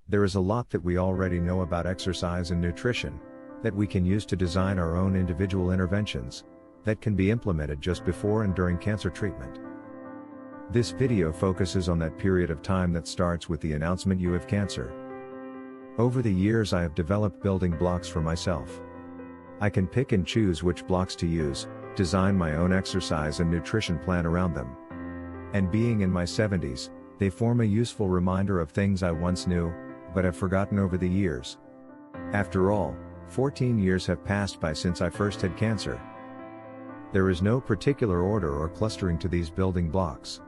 There is a lot that we already know about exercise and nutrition that we can use to design our own individual interventions that can be implemented just before and during cancer treatment. This video focuses on that period of time that starts with the announcement you have cancer. Over the years I have developed building blocks for myself. I can pick and choose which blocks to use, design my own exercise and nutrition plan around them. And being in my 70s, they form a useful reminder of things I once knew, but have forgotten over the years. After all, 14 years have passed by since I first had cancer. There is no particular order or clustering to these building blocks.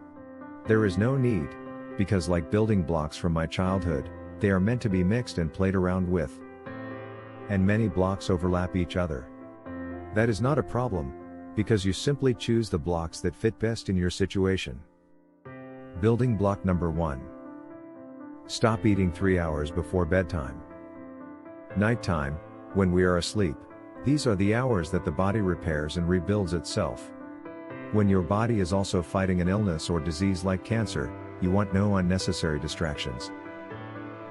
There is no need, because like building blocks from my childhood, they are meant to be mixed and played around with. And many blocks overlap each other. That is not a problem, because you simply choose the blocks that fit best in your situation. Building block number 1. Stop eating 3 hours before bedtime. Nighttime, when we are asleep, these are the hours that the body repairs and rebuilds itself. When your body is also fighting an illness or disease like cancer, you want no unnecessary distractions.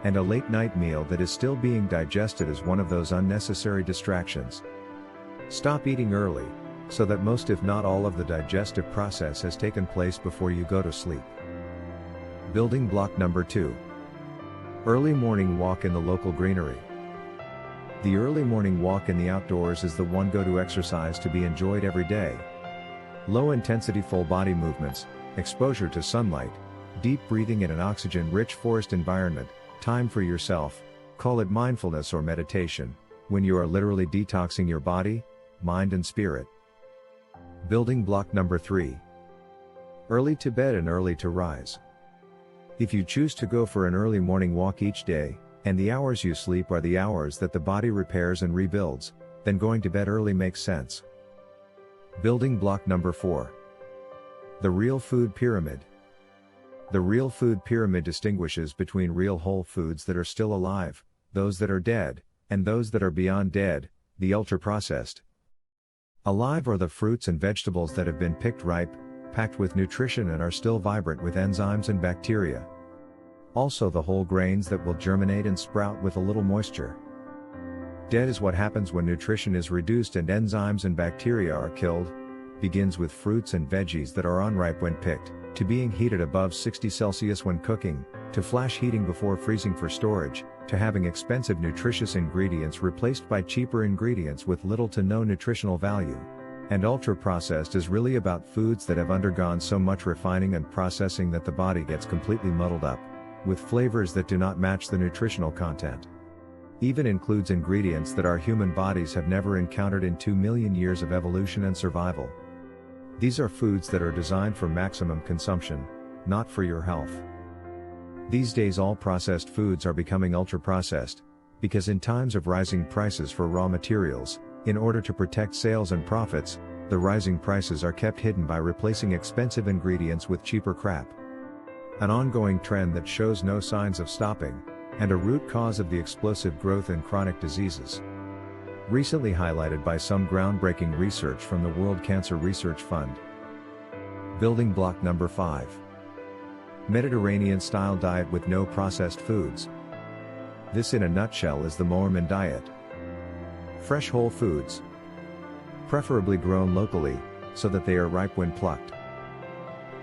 And a late night meal that is still being digested is one of those unnecessary distractions. Stop eating early, so that most if not all of the digestive process has taken place before you go to sleep. Building block number 2. Early morning walk in the local greenery. The early morning walk in the outdoors is the one go-to exercise to be enjoyed every day. Low intensity full body movements, exposure to sunlight, deep breathing in an oxygen-rich forest environment, time for yourself, call it mindfulness or meditation, when you are literally detoxing your body, mind and spirit. Building block number 3. Early to bed and early to rise. If you choose to go for an early morning walk each day, and the hours you sleep are the hours that the body repairs and rebuilds, then going to bed early makes sense. Building block number 4. The real food pyramid. The real food pyramid distinguishes between real whole foods that are still alive, those that are dead, and those that are beyond dead, the ultra-processed. Alive are the fruits and vegetables that have been picked ripe, packed with nutrition and are still vibrant with enzymes and bacteria. Also the whole grains that will germinate and sprout with a little moisture. Dead is what happens when nutrition is reduced and enzymes and bacteria are killed, begins with fruits and veggies that are unripe when picked, to being heated above 60 Celsius when cooking, to flash heating before freezing for storage, to having expensive nutritious ingredients replaced by cheaper ingredients with little to no nutritional value. And ultra-processed is really about foods that have undergone so much refining and processing that the body gets completely muddled up, with flavors that do not match the nutritional content. Even includes ingredients that our human bodies have never encountered in 2 million years of evolution and survival. These are foods that are designed for maximum consumption, not for your health. These days all processed foods are becoming ultra-processed, because in times of rising prices for raw materials, in order to protect sales and profits, the rising prices are kept hidden by replacing expensive ingredients with cheaper crap. An ongoing trend that shows no signs of stopping, and a root cause of the explosive growth in chronic diseases. Recently highlighted by some groundbreaking research from the World Cancer Research Fund. Building block number 5. Mediterranean-style diet with no processed foods. This in a nutshell is the Mormon diet. Fresh whole foods. Preferably grown locally, so that they are ripe when plucked.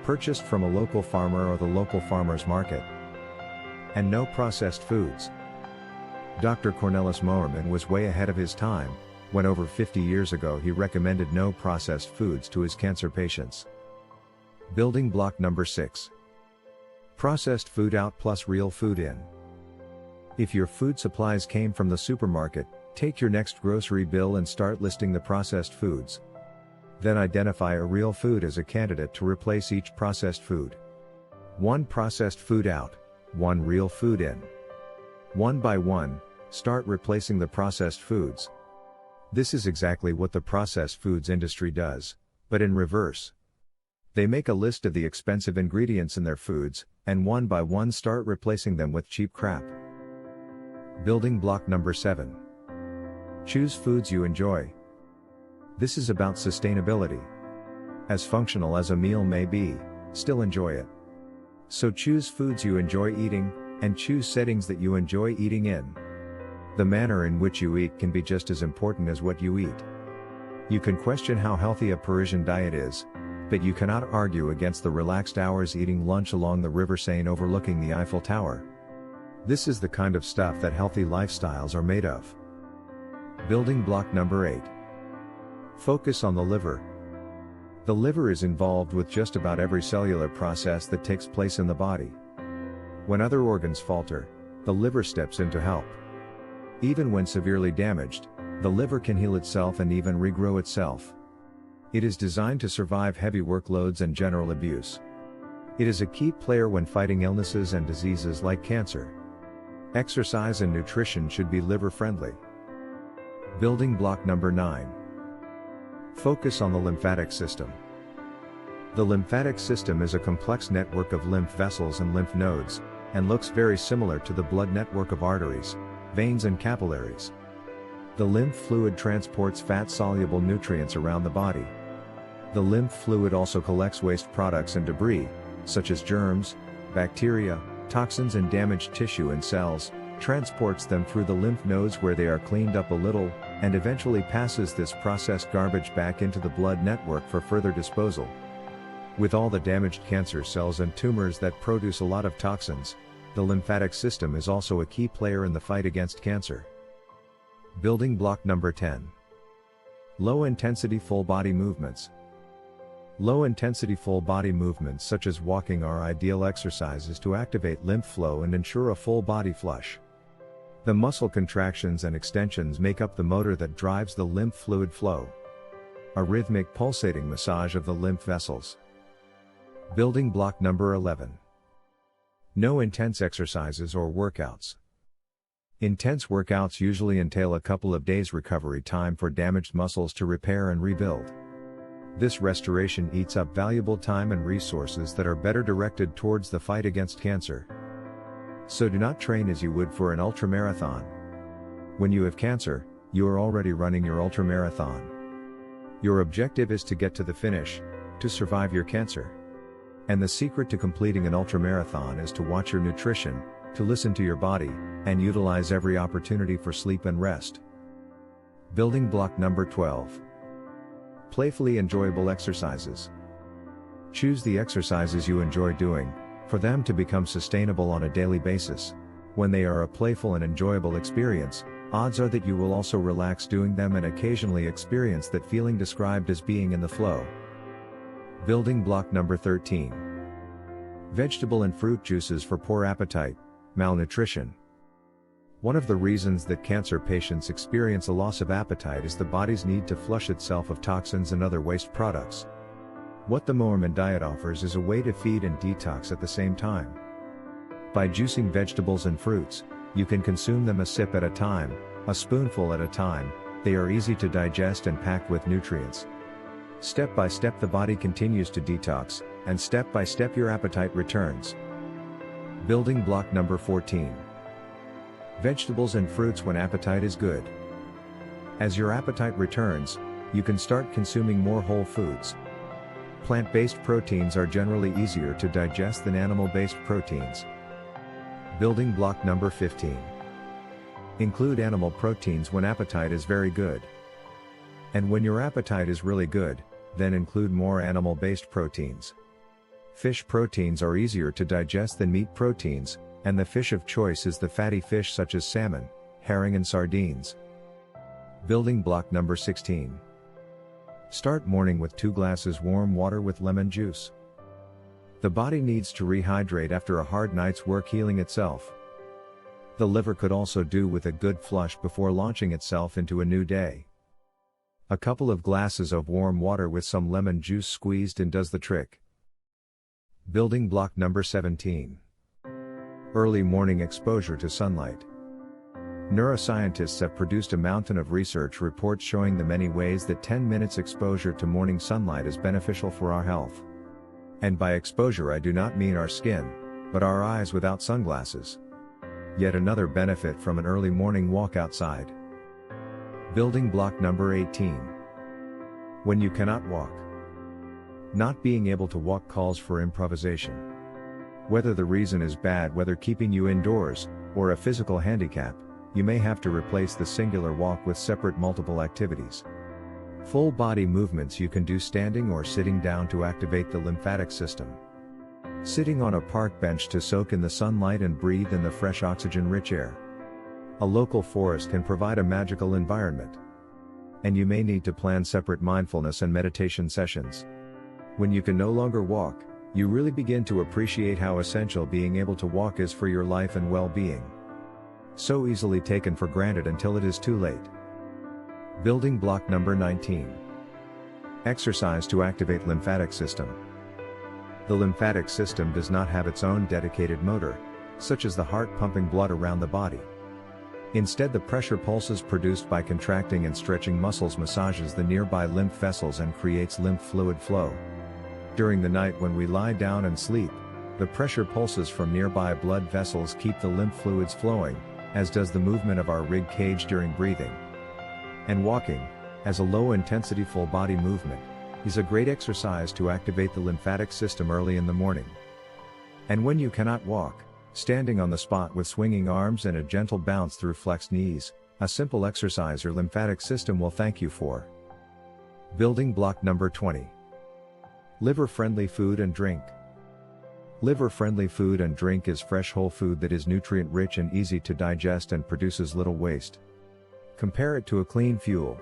Purchased from a local farmer or the local farmer's market. And no processed foods. Dr. Cornelis Moorman was way ahead of his time, when over 50 years ago he recommended no processed foods to his cancer patients. Building block number 6. Processed food out plus real food in. If your food supplies came from the supermarket, take your next grocery bill and start listing the processed foods. Then identify a real food as a candidate to replace each processed food. 1 processed food out, 1 real food in. One by one, start replacing the processed foods. This is exactly what the processed foods industry does, but in reverse. They make a list of the expensive ingredients in their foods, and one by one start replacing them with cheap crap. Building block number 7. Choose foods you enjoy. This is about sustainability. As functional as a meal may be, still enjoy it. So choose foods you enjoy eating, and choose settings that you enjoy eating in. The manner in which you eat can be just as important as what you eat. You can question how healthy a Parisian diet is, but you cannot argue against the relaxed hours eating lunch along the River Seine overlooking the Eiffel Tower. This is the kind of stuff that healthy lifestyles are made of. Building block number 8. Focus on the liver. The liver is involved with just about every cellular process that takes place in the body. When other organs falter, the liver steps in to help. Even when severely damaged, the liver can heal itself and even regrow itself. It is designed to survive heavy workloads and general abuse. It is a key player when fighting illnesses and diseases like cancer. Exercise and nutrition should be liver-friendly. Building block number 9. Focus on the lymphatic system. The lymphatic system is a complex network of lymph vessels and lymph nodes, and looks very similar to the blood network of arteries, veins and capillaries. The lymph fluid transports fat-soluble nutrients around the body. The lymph fluid also collects waste products and debris, such as germs, bacteria, toxins and damaged tissue and cells, transports them through the lymph nodes where they are cleaned up a little, and eventually passes this processed garbage back into the blood network for further disposal. With all the damaged cancer cells and tumors that produce a lot of toxins, the lymphatic system is also a key player in the fight against cancer. Building block number 10. Low-intensity full-body movements. Low-intensity full-body movements such as walking are ideal exercises to activate lymph flow and ensure a full-body flush. The muscle contractions and extensions make up the motor that drives the lymph fluid flow. A rhythmic pulsating massage of the lymph vessels. Building block number 11. No intense exercises or workouts. Intense workouts usually entail a couple of days recovery time for damaged muscles to repair and rebuild. This restoration eats up valuable time and resources that are better directed towards the fight against cancer. So do not train as you would for an ultramarathon. When you have cancer, you are already running your ultramarathon. Your objective is to get to the finish, to survive your cancer. And the secret to completing an ultramarathon is to watch your nutrition, to listen to your body, and utilize every opportunity for sleep and rest. Building block number 12. Playfully enjoyable exercises. Choose the exercises you enjoy doing, for them to become sustainable on a daily basis. When they are a playful and enjoyable experience, odds are that you will also relax doing them and occasionally experience that feeling described as being in the flow. Building block number 13. Vegetable and fruit juices for poor appetite, malnutrition. One of the reasons that cancer patients experience a loss of appetite is the body's need to flush itself of toxins and other waste products. What the Moorman diet offers is a way to feed and detox at the same time. By juicing vegetables and fruits, you can consume them a sip at a time, a spoonful at a time. They are easy to digest and packed with nutrients. Step by step the body continues to detox, and step by step your appetite returns. Building block number 14. Vegetables and fruits when appetite is good. As your appetite returns, you can start consuming more whole foods. Plant-based proteins are generally easier to digest than animal-based proteins. Building block number 15. Include animal proteins when appetite is very good. And when your appetite is really good, then include more animal-based proteins. Fish proteins are easier to digest than meat proteins, and the fish of choice is the fatty fish such as salmon, herring and sardines. Building block number 16. Start morning with 2 glasses warm water with lemon juice. The body needs to rehydrate after a hard night's work healing itself. The liver could also do with a good flush before launching itself into a new day. A couple of glasses of warm water with some lemon juice squeezed in does the trick. Building block number 17. Early morning exposure to sunlight. Neuroscientists have produced a mountain of research reports showing the many ways that 10 minutes exposure to morning sunlight is beneficial for our health. And by exposure I do not mean our skin, but our eyes without sunglasses. Yet another benefit from an early morning walk outside. Building block number 18. When you cannot walk. Not being able to walk calls for improvisation. Whether the reason is bad weather keeping you indoors, or a physical handicap, you may have to replace the singular walk with separate multiple activities. Full body movements you can do standing or sitting down to activate the lymphatic system. Sitting on a park bench to soak in the sunlight and breathe in the fresh oxygen-rich air. A local forest can provide a magical environment. And you may need to plan separate mindfulness and meditation sessions. When you can no longer walk, you really begin to appreciate how essential being able to walk is for your life and well-being. So easily taken for granted until it is too late. Building block number 19. Exercise to activate lymphatic system. The lymphatic system does not have its own dedicated motor, such as the heart pumping blood around the body. Instead, the pressure pulses produced by contracting and stretching muscles massages the nearby lymph vessels and creates lymph fluid flow. During the night when we lie down and sleep, the pressure pulses from nearby blood vessels keep the lymph fluids flowing, as does the movement of our rib cage during breathing. And walking, as a low-intensity full-body movement, is a great exercise to activate the lymphatic system early in the morning. And when you cannot walk, standing on the spot with swinging arms and a gentle bounce through flexed knees, a simple exercise your lymphatic system will thank you for. Building block number 20. Liver-friendly food and drink. Liver-friendly food and drink is fresh whole food that is nutrient-rich and easy to digest and produces little waste. Compare it to a clean fuel.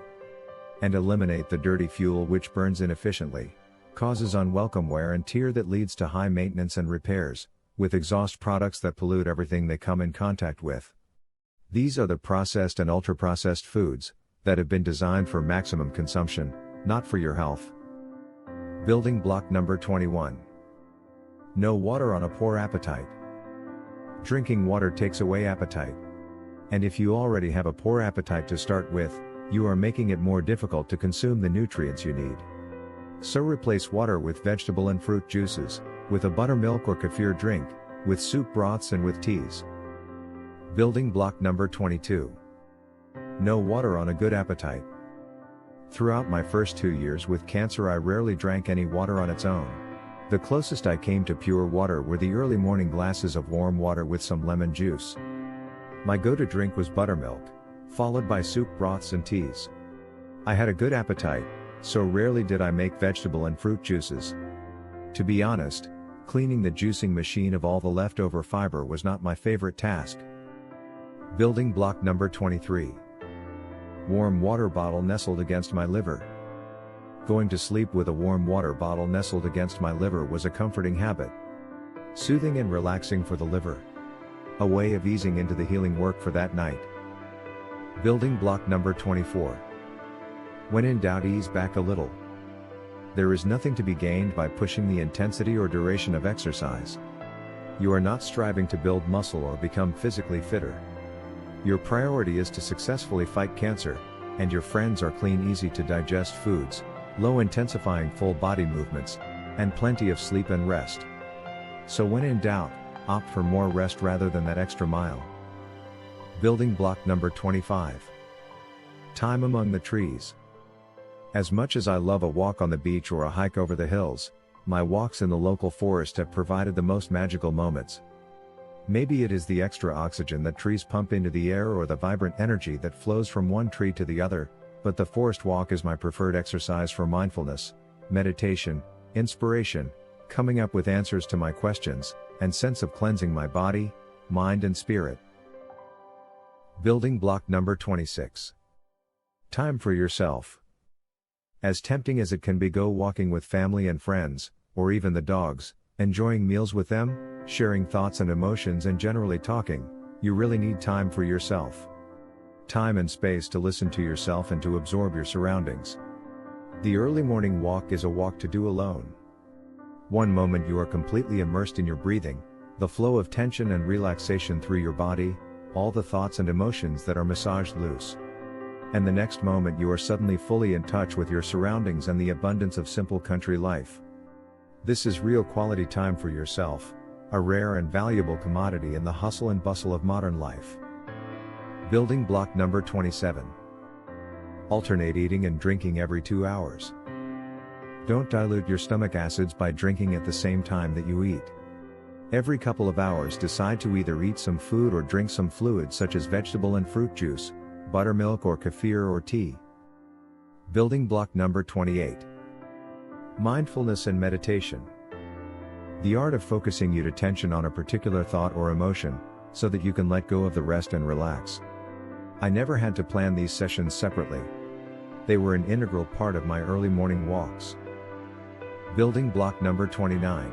And eliminate the dirty fuel which burns inefficiently, causes unwelcome wear and tear that leads to high maintenance and repairs, with exhaust products that pollute everything they come in contact with. These are the processed and ultra-processed foods, that have been designed for maximum consumption, not for your health. Building block number 21. No water on a poor appetite. Drinking water takes away appetite. And if you already have a poor appetite to start with, you are making it more difficult to consume the nutrients you need. So replace water with vegetable and fruit juices, with a buttermilk or kefir drink, with soup broths and with teas. Building block number 22. No water on a good appetite. Throughout my first 2 years with cancer, I rarely drank any water on its own. The closest I came to pure water were the early morning glasses of warm water with some lemon juice. My go-to drink was buttermilk, followed by soup broths and teas. I had a good appetite, so rarely did I make vegetable and fruit juices. To be honest, cleaning the juicing machine of all the leftover fiber was not my favorite task. Building block number 23. Warm water bottle nestled against my liver. Going to sleep with a warm water bottle nestled against my liver was a comforting habit. Soothing and relaxing for the liver. A way of easing into the healing work for that night. Building block number 24. When in doubt, ease back a little. There is nothing to be gained by pushing the intensity or duration of exercise. You are not striving to build muscle or become physically fitter. Your priority is to successfully fight cancer, and your friends are clean, easy to digest foods, low intensifying full body movements, and plenty of sleep and rest. So when in doubt, opt for more rest rather than that extra mile. Building block number 25. Time among the trees. As much as I love a walk on the beach or a hike over the hills, my walks in the local forest have provided the most magical moments. Maybe it is the extra oxygen that trees pump into the air or the vibrant energy that flows from one tree to the other, but the forest walk is my preferred exercise for mindfulness, meditation, inspiration, coming up with answers to my questions, and sense of cleansing my body, mind and spirit. Building block number 26. Time for yourself. As tempting as it can be, go walking with family and friends, or even the dogs, enjoying meals with them, sharing thoughts and emotions and generally talking, you really need time for yourself. Time and space to listen to yourself and to absorb your surroundings. The early morning walk is a walk to do alone. One moment you are completely immersed in your breathing, the flow of tension and relaxation through your body, all the thoughts and emotions that are massaged loose. And the next moment you are suddenly fully in touch with your surroundings and the abundance of simple country life. This is real quality time for yourself, a rare and valuable commodity in the hustle and bustle of modern life. Building block number 27. Alternate eating and drinking every 2 hours. Don't dilute your stomach acids by drinking at the same time that you eat. Every couple of hours decide to either eat some food or drink some fluid such as vegetable and fruit juice, buttermilk or kefir or tea. Building block number 28. Mindfulness and meditation. The art of focusing your attention on a particular thought or emotion, so that you can let go of the rest and relax. I never had to plan these sessions separately. They were an integral part of my early morning walks. Building block number 29.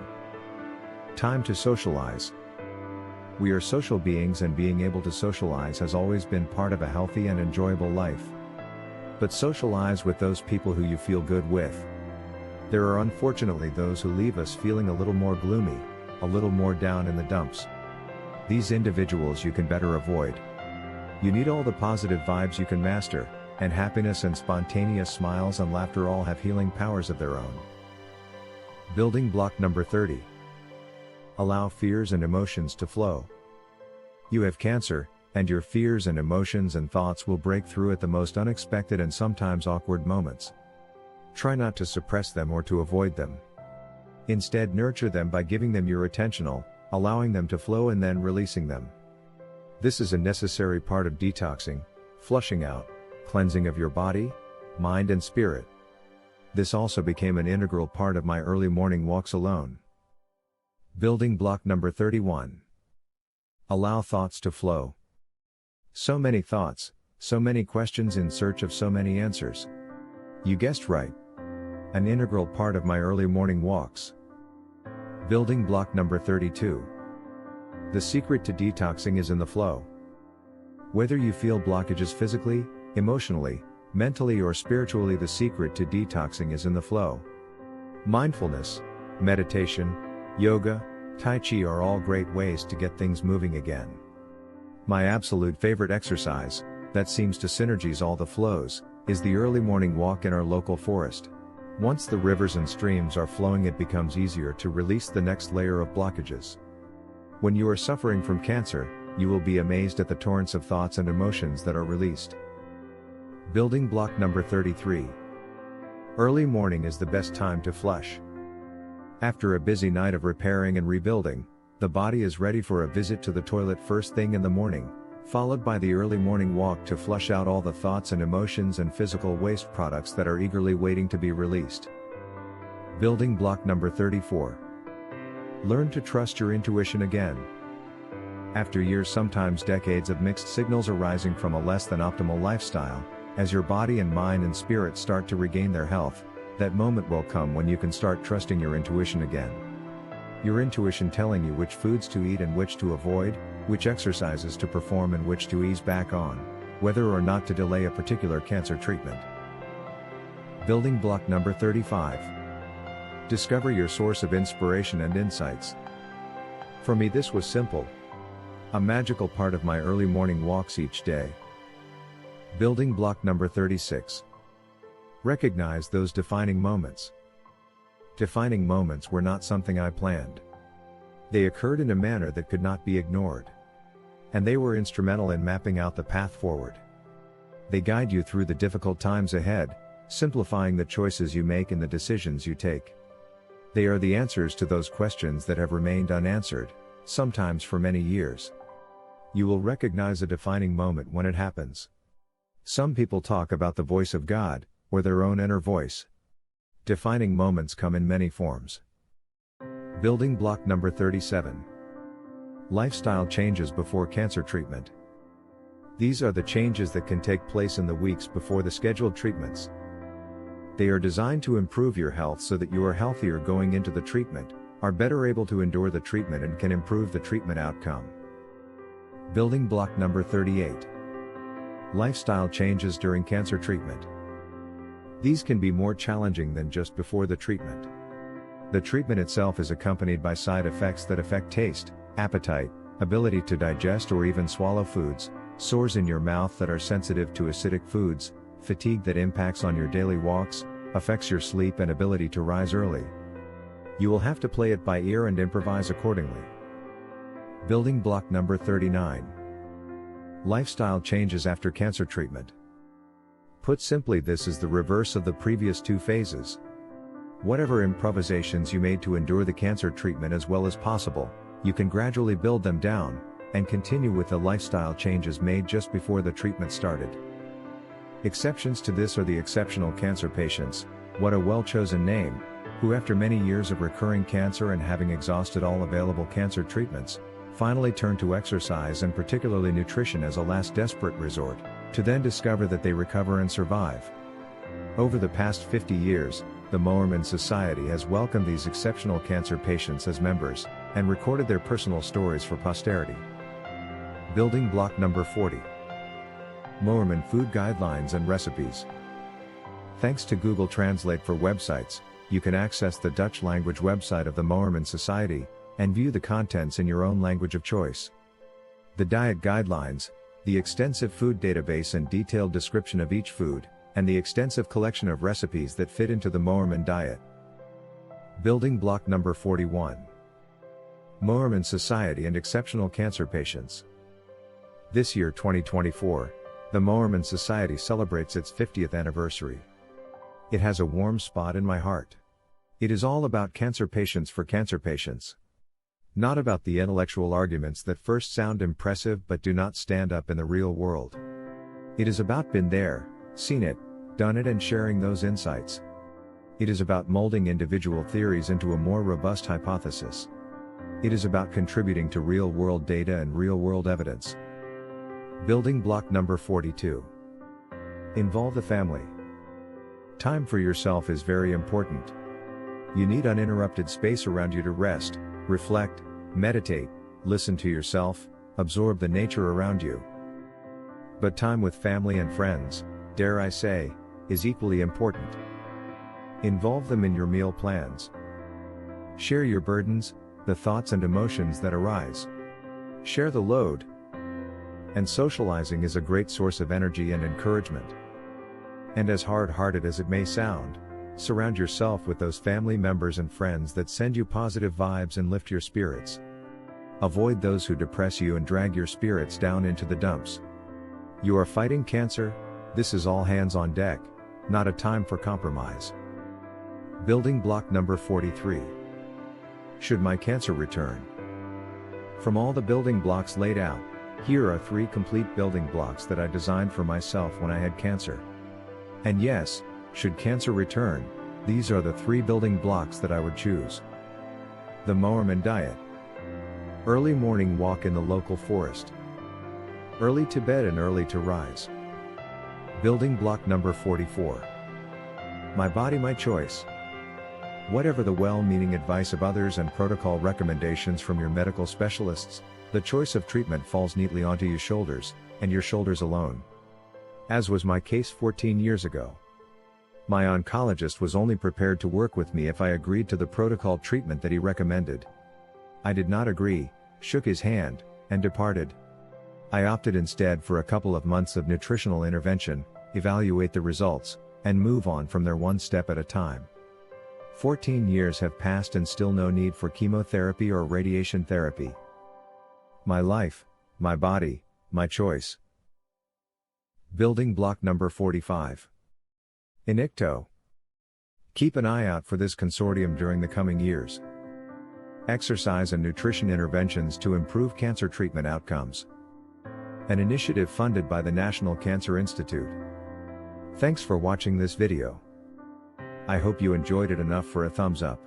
Time to socialize. We are social beings, and being able to socialize has always been part of a healthy and enjoyable life. But socialize with those people who you feel good with. There are unfortunately those who leave us feeling a little more gloomy, a little more down in the dumps. These individuals you can better avoid. You need all the positive vibes you can master, and happiness and spontaneous smiles and laughter all have healing powers of their own. Building block number 30. Allow fears and emotions to flow. You have cancer, and your fears and emotions and thoughts will break through at the most unexpected and sometimes awkward moments. Try not to suppress them or to avoid them. Instead, nurture them by giving them your attention, allowing them to flow and then releasing them. This is a necessary part of detoxing, flushing out, cleansing of your body, mind and spirit. This also became an integral part of my early morning walks alone. Building block number 31. Allow thoughts to flow. So many thoughts, so many questions in search of so many answers. You guessed right. An integral part of my early morning walks. Building block number 32. The secret to detoxing is in the flow. Whether you feel blockages physically, emotionally, mentally or spiritually, the secret to detoxing is in the flow. Mindfulness, meditation, yoga, Tai Chi are all great ways to get things moving again. My absolute favorite exercise, that seems to synergize all the flows, is the early morning walk in our local forest. Once the rivers and streams are flowing, it becomes easier to release the next layer of blockages. When you are suffering from cancer, you will be amazed at the torrents of thoughts and emotions that are released. Building block number 33. Early morning is the best time to flush. After a busy night of repairing and rebuilding, the body is ready for a visit to the toilet first thing in the morning, followed by the early morning walk to flush out all the thoughts and emotions and physical waste products that are eagerly waiting to be released. Building block number 34. Learn to trust your intuition again. After years, sometimes decades of mixed signals arising from a less than optimal lifestyle, as your body and mind and spirit start to regain their health, that moment will come when you can start trusting your intuition again. Your intuition telling you which foods to eat and which to avoid, which exercises to perform and which to ease back on, whether or not to delay a particular cancer treatment. Building block number 35. Discover your source of inspiration and insights. For me, this was simple. A magical part of my early morning walks each day. Building block number 36. Recognize those defining moments. Defining moments were not something I planned. They occurred in a manner that could not be ignored. And they were instrumental in mapping out the path forward. They guide you through the difficult times ahead, simplifying the choices you make and the decisions you take. They are the answers to those questions that have remained unanswered, sometimes for many years. You will recognize a defining moment when it happens. Some people talk about the voice of God, or their own inner voice. Defining moments come in many forms. Building block number 37. Lifestyle changes before cancer treatment. These are the changes that can take place in the weeks before the scheduled treatments. They are designed to improve your health so that you are healthier going into the treatment, are better able to endure the treatment and can improve the treatment outcome. Building block number 38. Lifestyle changes during cancer treatment. These can be more challenging than just before the treatment. The treatment itself is accompanied by side effects that affect taste, appetite, ability to digest or even swallow foods, sores in your mouth that are sensitive to acidic foods, fatigue that impacts on your daily walks, affects your sleep and ability to rise early. You will have to play it by ear and improvise accordingly. Building block number 39. Lifestyle changes after cancer treatment. Put simply, this is the reverse of the previous two phases. Whatever improvisations you made to endure the cancer treatment as well as possible, You can gradually build them down, and continue with the lifestyle changes made just before the treatment started. Exceptions to this are the exceptional cancer patients, what a well-chosen name, who after many years of recurring cancer and having exhausted all available cancer treatments, finally turn to exercise and particularly nutrition as a last desperate resort, to then discover that they recover and survive. Over the past 50 years, the Moorman Society has welcomed these exceptional cancer patients as members, and recorded their personal stories for posterity. Building block number 40. Moorman Food Guidelines and Recipes. Thanks to Google Translate for websites, you can access the Dutch language website of the Moorman Society, and view the contents in your own language of choice. The diet guidelines, the extensive food database and detailed description of each food, and the extensive collection of recipes that fit into the Moorman diet. Building block number 41. Moorman Society and Exceptional Cancer Patients. This year 2024, the Moorman Society celebrates its 50th anniversary. It has a warm spot in my heart. It is all about cancer patients for cancer patients. Not about the intellectual arguments that first sound impressive but do not stand up in the real world. It is about been there, seen it, done it and sharing those insights. It is about molding individual theories into a more robust hypothesis. It is about contributing to real-world data and real-world evidence. Building block number 42. Involve the family. Time for yourself is very important. You need uninterrupted space around you to rest, reflect, meditate, listen to yourself, absorb the nature around you. But time with family and friends, dare I say, is equally important. Involve them in your meal plans. Share your burdens, the thoughts and emotions that arise. Share the load. And socializing is a great source of energy and encouragement. And as hard-hearted as it may sound, surround yourself with those family members and friends that send you positive vibes and lift your spirits. Avoid those who depress you and drag your spirits down into the dumps. You are fighting cancer, this is all hands on deck, not a time for compromise. Building block number 43. Should my cancer return? From all the building blocks laid out, here are 3 complete building blocks that I designed for myself when I had cancer. And yes, should cancer return, these are the 3 building blocks that I would choose. The Moorman diet. Early morning walk in the local forest. Early to bed and early to rise. Building block number 44. My body, my choice. Whatever the well-meaning advice of others and protocol recommendations from your medical specialists, the choice of treatment falls neatly onto your shoulders, and your shoulders alone. As was my case 14 years ago. My oncologist was only prepared to work with me if I agreed to the protocol treatment that he recommended. I did not agree, shook his hand, and departed. I opted instead for a couple of months of nutritional intervention, evaluate the results, and move on from there one step at a time. 14 years have passed and still no need for chemotherapy or radiation therapy. My life, my body, my choice. Building block number 45. Inicto. Keep an eye out for this consortium during the coming years. Exercise and nutrition interventions to improve cancer treatment outcomes. An initiative funded by the National Cancer Institute. Thanks for watching this video. I hope you enjoyed it enough for a thumbs up.